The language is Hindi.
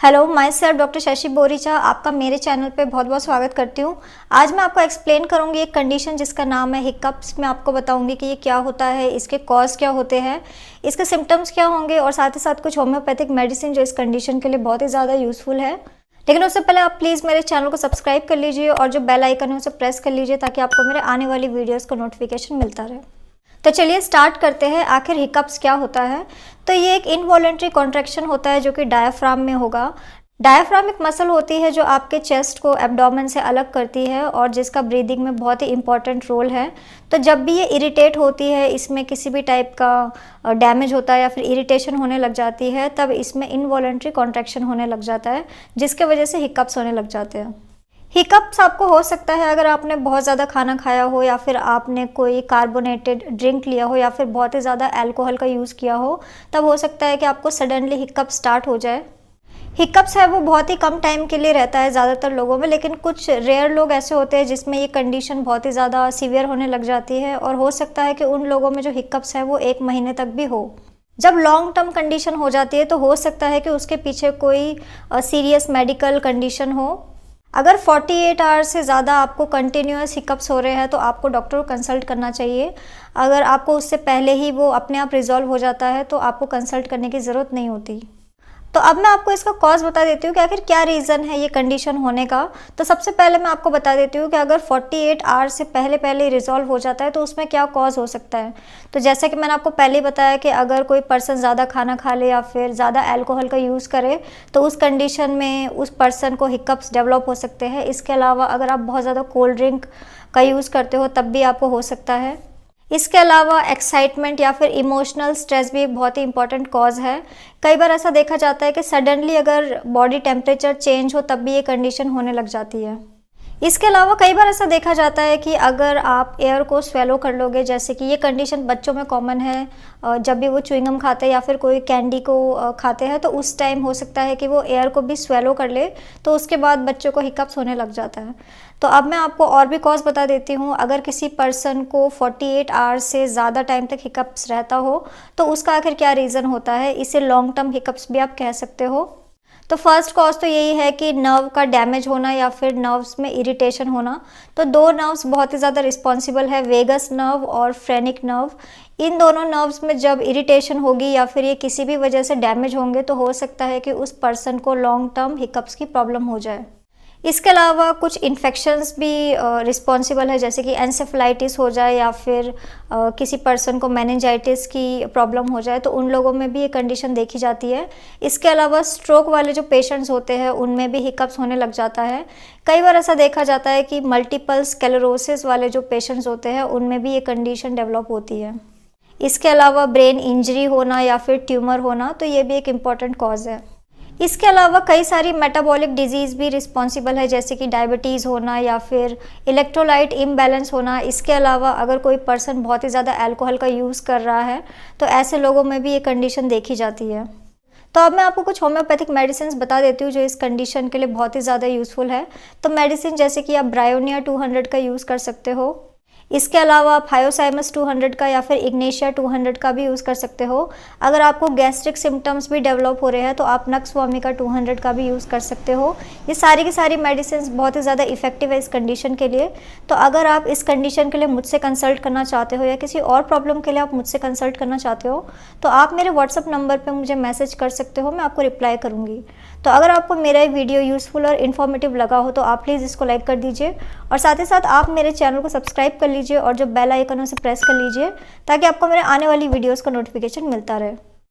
Hello, my self doctor Shashi Boricha आपका मेरे चैनल पे बहुत बहुत स्वागत करती हूँ। आज मैं आपको एक्सप्लेन करूँगी एक कंडीशन जिसका नाम है हिकअप्स। मैं आपको बताऊँगी कि ये क्या होता है, इसके कॉज क्या होते हैं, इसके सिम्टम्स क्या होंगे और साथ ही साथ कुछ होम्योपैथिक मेडिसिन जो इस कंडीशन के लिए बहुत ही ज़्यादा यूज़फुल है। लेकिन उससे पहले आप प्लीज़ मेरे चैनल को सब्सक्राइब कर लीजिए और जो बेल आइकन है उसे प्रेस कर लीजिए ताकि आपको मेरे आने वाली वीडियोज़ का नोटिफिकेशन मिलता रहे। तो चलिए स्टार्ट करते हैं। आखिर हिकअप्स क्या होता है? तो ये एक इनवॉलेंट्री कॉन्ट्रैक्शन होता है जो कि डायाफ्राम में होगा। डायाफ्राम एक मसल होती है जो आपके चेस्ट को एब्डोमेन से अलग करती है और जिसका ब्रीदिंग में बहुत ही इंपॉर्टेंट रोल है। तो जब भी ये इरिटेट होती है, इसमें किसी भी टाइप का डैमेज होता है या फिर इरिटेशन होने लग जाती है, तब इसमें इनवॉलेंट्री कॉन्ट्रैक्शन होने लग जाता है जिसके वजह से हिकअप्स होने लग जाते हैं। हिकअप्स आपको हो सकता है अगर आपने बहुत ज़्यादा खाना खाया हो या फिर आपने कोई कार्बोनेटेड ड्रिंक लिया हो या फिर बहुत ही ज़्यादा अल्कोहल का यूज़ किया हो, तब हो सकता है कि आपको सडनली हिकअप स्टार्ट हो जाए। हिकअप्स है वो बहुत ही कम टाइम के लिए रहता है ज़्यादातर लोगों में, लेकिन कुछ रेयर लोग ऐसे होते हैं जिसमें ये कंडीशन बहुत ही ज़्यादा सीवियर होने लग जाती है और हो सकता है कि उन लोगों में जो हिकअप्स है वो 1 महीने तक भी हो। जब लॉन्ग टर्म कंडीशन हो जाती है तो हो सकता है कि उसके पीछे कोई सीरियस मेडिकल कंडीशन हो। अगर 48 आवर्स से ज़्यादा आपको कंटिन्यूअस हिकअप्स हो रहे हैं तो आपको डॉक्टर को कंसल्ट करना चाहिए। अगर आपको उससे पहले ही वो अपने आप रिजॉल्व हो जाता है तो आपको कंसल्ट करने की ज़रूरत नहीं होती। तो अब मैं आपको इसका कॉज बता देती हूँ कि आखिर क्या रीज़न है ये कंडीशन होने का। तो सबसे पहले मैं आपको बता देती हूँ कि अगर 48 आवर्स से पहले रिजॉल्व हो जाता है तो उसमें क्या कॉज हो सकता है। तो जैसा कि मैंने आपको पहले ही बताया कि अगर कोई पर्सन ज़्यादा खाना खा ले या फिर ज़्यादा अल्कोहल का यूज़ करे तो उस कंडीशन में उस पर्सन को हिकअप्स डेवलप हो सकते हैं। इसके अलावा अगर आप बहुत ज़्यादा कोल्ड ड्रिंक का यूज़ करते हो तब भी आपको हो सकता है। इसके अलावा एक्साइटमेंट या फिर इमोशनल स्ट्रेस भी एक बहुत ही इंपॉर्टेंट कॉज है। कई बार ऐसा देखा जाता है कि सडनली अगर बॉडी टेम्परेचर चेंज हो तब भी ये कंडीशन होने लग जाती है। इसके अलावा कई बार ऐसा देखा जाता है कि अगर आप एयर को स्वेलो कर लोगे, जैसे कि ये कंडीशन बच्चों में कॉमन है, जब भी वो च्युइंगम खाते हैं या फिर कोई कैंडी को खाते हैं तो उस टाइम हो सकता है कि वो एयर को भी स्वेलो कर ले, तो उसके बाद बच्चों को हिकअप्स होने लग जाता है। तो अब मैं आपको और भी कॉज बता देती हूँ। अगर किसी पर्सन को 48 आवर्स से ज़्यादा टाइम तक हिकअप्स रहता हो तो उसका आखिर क्या रीज़न होता है, इसे लॉन्ग टर्म हिकअप्स भी आप कह सकते हो। तो फर्स्ट कॉज तो यही है कि नर्व का डैमेज होना या फिर नर्व्स में इरिटेशन होना। तो 2 नर्व्स बहुत ही ज़्यादा रिस्पॉन्सिबल है, वेगस नर्व और फ्रेनिक नर्व। इन दोनों नर्व्स में जब इरिटेशन होगी या फिर ये किसी भी वजह से डैमेज होंगे तो हो सकता है कि उस पर्सन को लॉन्ग टर्म हिकअप्स की प्रॉब्लम हो जाए। इसके अलावा कुछ इन्फेक्शंस भी रिस्पॉन्सिबल है, जैसे कि एंसेफेलाइटिस हो जाए या फिर किसी पर्सन को मेनिंजाइटिस की प्रॉब्लम हो जाए तो उन लोगों में भी ये कंडीशन देखी जाती है। इसके अलावा स्ट्रोक वाले जो पेशेंट्स होते हैं उनमें भी हिकअप्स होने लग जाता है। कई बार ऐसा देखा जाता है कि मल्टीपल स्क्लेरोसिस वाले जो पेशेंट्स होते हैं उनमें भी ये कंडीशन डेवलप होती है। इसके अलावा ब्रेन इंजरी होना या फिर ट्यूमर होना, तो ये भी एक इम्पॉर्टेंट कॉज है। इसके अलावा कई सारी मेटाबॉलिक डिजीज़ भी रिस्पॉन्सिबल है, जैसे कि डायबिटीज़ होना या फिर इलेक्ट्रोलाइट इम्बैलेंस होना। इसके अलावा अगर कोई पर्सन बहुत ही ज़्यादा अल्कोहल का यूज़ कर रहा है तो ऐसे लोगों में भी ये कंडीशन देखी जाती है। तो अब मैं आपको कुछ होम्योपैथिक मेडिसिन बता देती हूँ जो इस कंडीशन के लिए बहुत ही ज़्यादा यूज़फुल है। तो मेडिसिन जैसे कि आप ब्रायोनिया 200 का यूज़ कर सकते हो। इसके अलावा आप हायोसाइमस 200 का या फिर इग्नेशिया 200 का भी यूज़ कर सकते हो। अगर आपको गैस्ट्रिक सिम्टम्स भी डेवलप हो रहे हैं तो आप नक्सवामी का 200 का भी यूज़ कर सकते हो। ये सारी की सारी मेडिसिन बहुत ही ज़्यादा इफेक्टिव है इस कंडीशन के लिए। तो अगर आप इस कंडीशन के लिए मुझसे कंसल्ट करना चाहते हो या किसी और प्रॉब्लम के लिए आप मुझसे कंसल्ट करना चाहते हो तो आप मेरे व्हाट्सअप नंबर पर मुझे मैसेज कर सकते हो, मैं आपको रिप्लाई करूँगी। तो अगर आपको मेरा ये वीडियो यूज़फुल और इन्फॉर्मेटिव लगा हो तो आप प्लीज़ इसको लाइक कर दीजिए और साथ ही साथ आप मेरे चैनल को सब्सक्राइब कर लीजिए और जो बेल आइकन है उसे प्रेस कर लीजिए ताकि आपको मेरे आने वाली वीडियोस का नोटिफिकेशन मिलता रहे।